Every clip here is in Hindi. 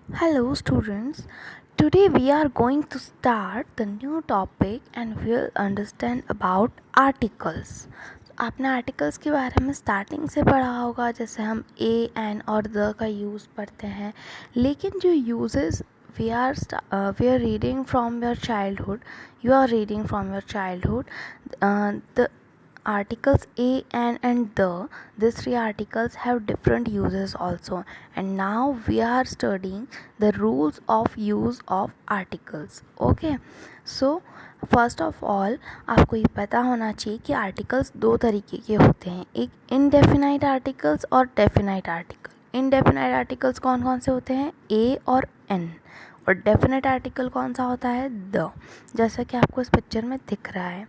Hello, students. Today we are going to start the new topic and we'll understand about articles. आपने आर्टिकल्स के बारे में स्टार्टिंग से पढ़ा होगा, जैसे हम ए एन और द का यूज़ पढ़ते हैं, लेकिन जो uses we are reading from your childhood, you are reading from your childhood, the articles a and the, these three articles have different uses also, and now we are studying the rules of use of articles. Okay, so first of all आपको ये पता होना चाहिए कि आर्टिकल्स दो तरीके के होते हैं, एक इनडेफिनाइट आर्टिकल्स और डेफिनाइट आर्टिकल। इनडेफिनाइट आर्टिकल्स कौन कौन से होते हैं? ए और एन। और डेफिनेट आर्टिकल कौन सा होता है? द, जैसा कि आपको इस पिक्चर में दिख रहा है।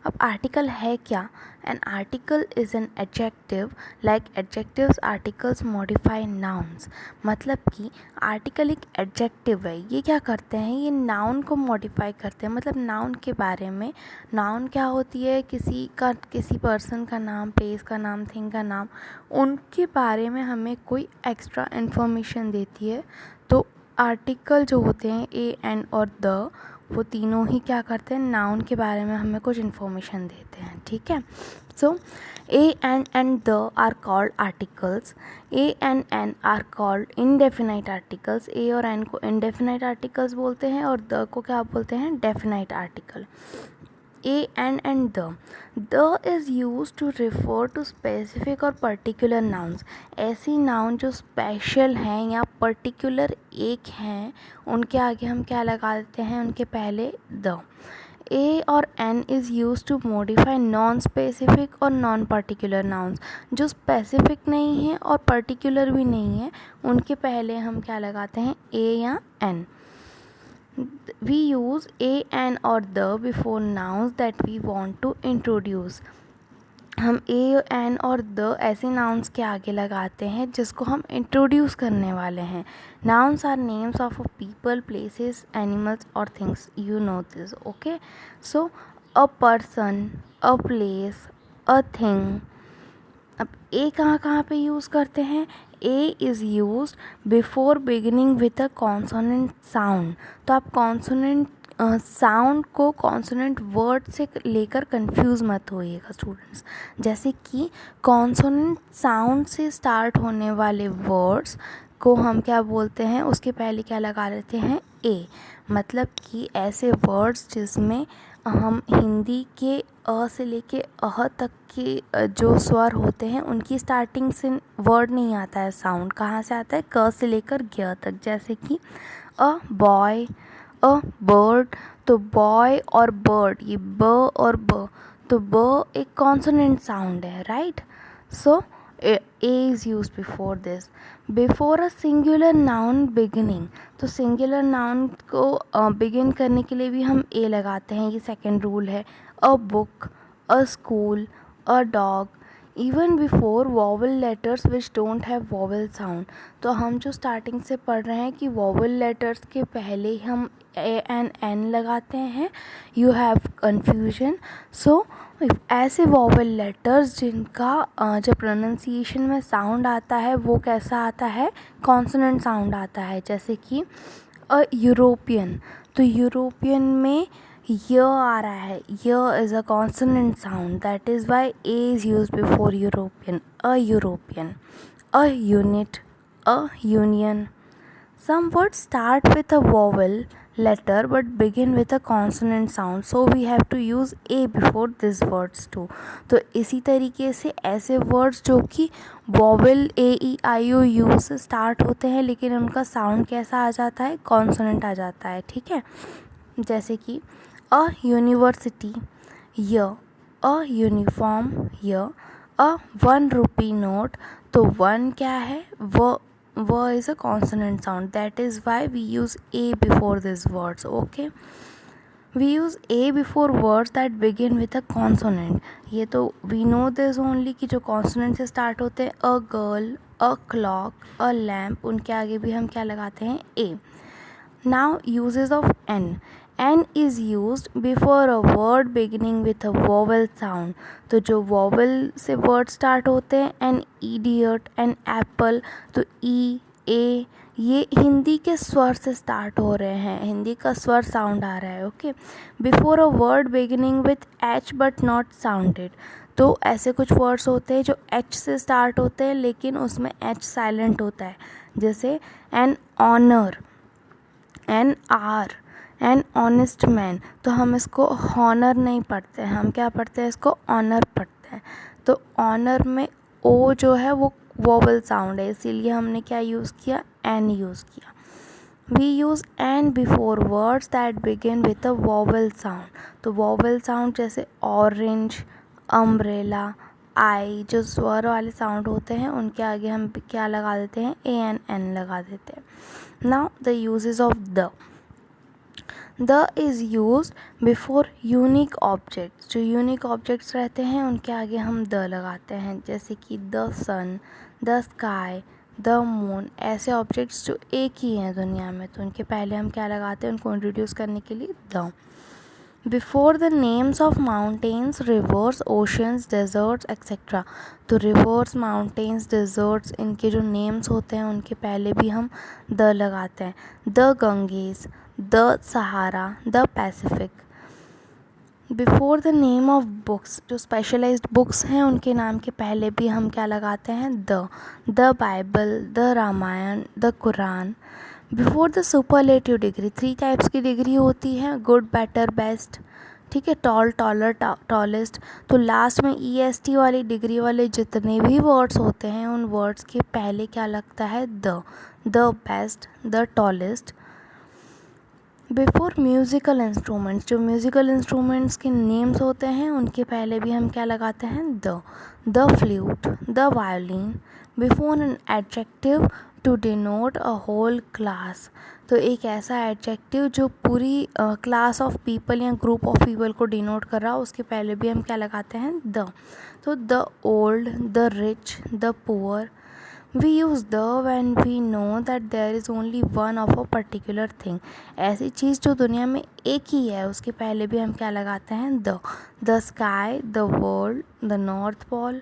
अब आर्टिकल है क्या? An article is an adjective, like adjectives articles modify nouns. मतलब कि आर्टिकल एक एडजेक्टिव है, ये क्या करते हैं? ये नाउन को मॉडिफाई करते हैं। मतलब नाउन के बारे में, नाउन क्या होती है? किसी पर्सन का नाम, प्लेस का नाम, थिंग का नाम, उनके बारे में हमें कोई एक्स्ट्रा इन्फॉर्मेशन देती है। तो आर्टिकल जो होते हैं ए एन और द, वो तीनों ही क्या करते हैं? नाउन के बारे में हमें कुछ इन्फॉर्मेशन देते हैं। ठीक है, so a and the are called articles. A an are called indefinite articles. A और एन को इनडेफिनाइट आर्टिकल्स बोलते हैं और द को क्या बोलते हैं? Definite article. A and the is used to refer to specific और particular nouns। ऐसी नाउन जो स्पेशल हैं या पर्टिकुलर एक हैं, उनके आगे हम क्या लगा देते हैं? उनके पहले द। ए और an is use to modify non specific और नॉन पर्टिकुलर नाउन्स। जो स्पेसिफिक नहीं है और पर्टिकुलर भी नहीं है, उनके पहले हम क्या लगाते हैं? ए या N. We use a, an or the before nouns that we want to introduce। हम ए एन और द ऐसे नाउन्स के आगे लगाते हैं जिसको हम इंट्रोड्यूस करने वाले हैं। Nouns are names of a people, places, animals और things. You know this, okay. So a person, a place, a thing. अब ए कहाँ कहाँ पे यूज़ करते हैं? A is use before beginning with a consonant sound. तो आप कॉन्सोनेंट साउंड को कॉन्सोनेंट वर्ड से लेकर कंफ्यूज मत होइएगा स्टूडेंट्स। जैसे कि कॉन्सोनेंट साउंड से स्टार्ट होने वाले वर्ड्स को हम क्या बोलते हैं? उसके पहले क्या लगा लेते हैं? ए। मतलब कि ऐसे वर्ड्स जिसमें हम हिंदी के अ से लेके अह तक के जो स्वर होते हैं, उनकी स्टार्टिंग से वर्ड नहीं आता है, साउंड कहाँ से आता है? क से लेकर ज्ञ तक। जैसे कि अ बॉय, अ बर्ड। तो बॉय और बर्ड, ये ब और ब, तो ब एक कॉन्सोनेंट साउंड है, right? So A is use before this. Before a singular noun beginning. तो सिंगुलर नाउन को बिगिन करने के लिए भी हम ए लगाते हैं, ये सेकेंड रूल है। A book, a school, a dog. Even before vowel letters which don't have vowel sound. तो हम जो स्टार्टिंग से पढ़ रहे हैं कि वॉवल लेटर्स के पहले ही हम ए एंड एन लगाते हैं, यू हैव कन्फ्यूजन। सो ऐसे वॉवल लेटर्स जिनका जब प्रोनाउंसिएशन में साउंड आता है वो कैसा आता है? कॉन्सोनेंट साउंड आता है। जैसे कि अ यूरोपियन। तो यूरोपियन में य आ रहा है, य is a consonant sound, that is why A is use before European. A European, a unit, a union. Some words start with a vowel letter but begin with a consonant sound, so we have to use a before these words too। तो इसी तरीके से ऐसे words जो कि vowel a e i o u से start होते हैं लेकिन उनका sound कैसा आ जाता है? consonant आ जाता है। ठीक है, जैसे कि a university, य, a uniform, य, a 1 rupee note। तो 1 क्या है? व is a consonant sound, that is why we use a before these words, okay। we use a before words that begin with a consonant। ये तो we know this only कि जो consonant से start होते हैं, a girl, a clock, a lamp, उनके आगे भी हम क्या लगाते हैं? a। now uses of n। n is used before a word beginning with a vowel sound। तो जो vowel से word start होते हैं, an idiot, an apple, तो e, a, ये हिंदी के स्वर से स्टार्ट हो रहे हैं, हिंदी का स्वर साउंड आ रहा है। Okay, before a word beginning with H but not sounded. तो ऐसे कुछ वर्ड्स होते हैं जो एच से स्टार्ट होते हैं लेकिन उसमें एच साइलेंट होता है, जैसे an honour, an hour, an honest man. तो हम इसको हॉनर नहीं पढ़ते हैं, हम क्या पढ़ते हैं, इसको ऑनर पढ़ते हैं। तो ऑनर में ओ जो है वो वोवल साउंड है, इसीलिए हमने क्या यूज़ किया, एन यूज़ किया। We use an before words that begin with a vowel sound. तो वोवल साउंड जैसे ऑरेंज, अम्ब्रेला, आई, जो स्वर वाले साउंड होते हैं उनके आगे हम क्या लगा देते हैं, ए एन एन लगा देते हैं। Now the uses of the is use before unique objects. जो यूनिक ऑब्जेक्ट्स रहते हैं उनके आगे हम द लगाते हैं, जैसे कि the sun, the sky, the moon. ऐसे ऑब्जेक्ट्स जो एक ही हैं दुनिया में, तो उनके पहले हम क्या लगाते हैं, उनको इंट्रोड्यूस करने के लिए the. Before the names of mountains, rivers, oceans, deserts etcetera. तो रिवर्स, माउंटेन्स, डेजर्ट्स, इनके जो नेम्स होते हैं उनके पहले भी हम द लगाते हैं। The Ganges, the Sahara, the Pacific. Before the name of books, जो स्पेशलाइज्ड बुक्स हैं उनके नाम के पहले भी हम क्या लगाते हैं, the Bible, the Ramayana, the Quran. Before the superlative degree, 3 types की डिग्री होती है, गुड, बेटर, बेस्ट, ठीक है, टॉल, टॉलर, टॉलेस्ट। तो लास्ट में EST वाली डिग्री वाले जितने भी वर्ड्स होते हैं उन वर्ड्स के पहले क्या लगता है, the best, the tallest. Before musical instruments, जो म्यूज़िकल इंस्ट्रूमेंट्स के नेम्स होते हैं उनके पहले भी हम क्या लगाते हैं, the flute, the violin. Before an adjective to denote a whole class. तो एक ऐसा एडजेक्टिव जो पूरी क्लास ऑफ पीपल या ग्रुप ऑफ पीपल को डिनोट कर रहा हो, उसके पहले भी हम क्या लगाते हैं, द। तो the old, the rich, the poor. We use the when we know that there is only one of a particular thing। ऐसी चीज़ जो दुनिया में एक ही है उसके पहले भी हम क्या लगाते हैं, the sky, the world, the north pole.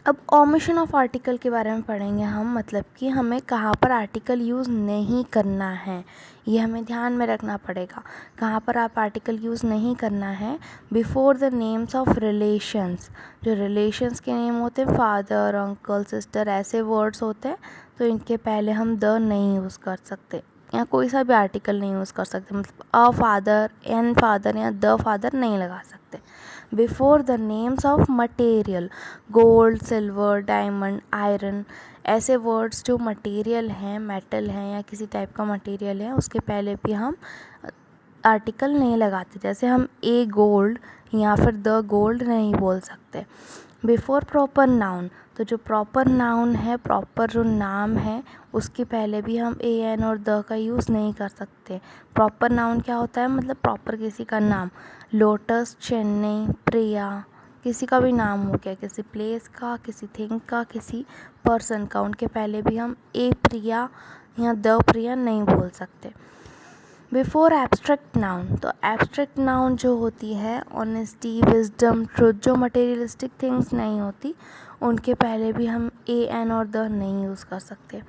अब ओमिशन ऑफ आर्टिकल के बारे में पढ़ेंगे हम, मतलब कि हमें कहाँ पर आर्टिकल यूज़ नहीं करना है, ये हमें ध्यान में रखना पड़ेगा। कहाँ पर आप आर्टिकल यूज़ नहीं करना है, before the names of relations. जो रिलेशंस के नेम होते हैं, फादर, अंकल, सिस्टर, ऐसे वर्ड्स होते हैं, तो इनके पहले हम द नहीं यूज़ कर सकते, या कोई सा भी आर्टिकल नहीं यूज़ कर सकते, मतलब अ फादर, एन फादर या द फादर नहीं लगा सकते। Before the names of material, gold, silver, diamond, iron, ऐसे वर्ड्स जो मटेरियल हैं, मेटल हैं या किसी टाइप का मटेरियल है, उसके पहले भी हम आर्टिकल नहीं लगाते, जैसे हम ए गोल्ड या फिर द गोल्ड नहीं बोल सकते। बिफोर प्रॉपर नाउन, तो जो प्रॉपर नाउन है, प्रॉपर जो नाम है, उसके पहले भी हम ए एन और द का यूज़ नहीं कर सकते। प्रॉपर नाउन क्या होता है, मतलब प्रॉपर किसी का नाम, लोटस, चेन्नई, प्रिया, किसी का भी नाम हो गया, किसी प्लेस का, किसी थिंग का, किसी पर्सन का, उनके पहले भी हम ए प्रिया या द प्रिया नहीं बोल सकते। बिफोर एब्स्ट्रैक्ट नाउन, तो एब्स्ट्रैक्ट नाउन जो होती है, ऑनेस्टी, विजडम, ट्रुथ, जो मटेरियलिस्टिक थिंग्स नहीं होती, उनके पहले भी हम ए एन और द नहीं यूज़ कर सकते।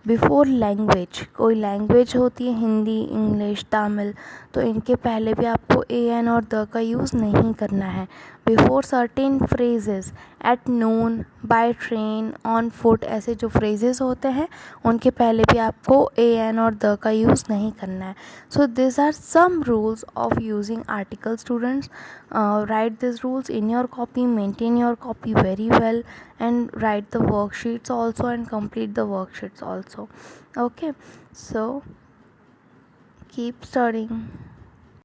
बिफोर लैंग्वेज, कोई लैंग्वेज होती है, हिंदी, इंग्लिश, तमिल, तो इनके पहले भी आपको ए एन और द का यूज़ नहीं करना है। Before certain phrases, at noon, by train, on foot, ऐसे जो फ्रेजेस होते हैं उनके पहले भी आपको ए एन और द का यूज़ नहीं करना है। So this are some rules of using article students. write these rules in your copy, maintain your copy very well, and write the worksheets also and complete the worksheets also. Okay, so keep studying.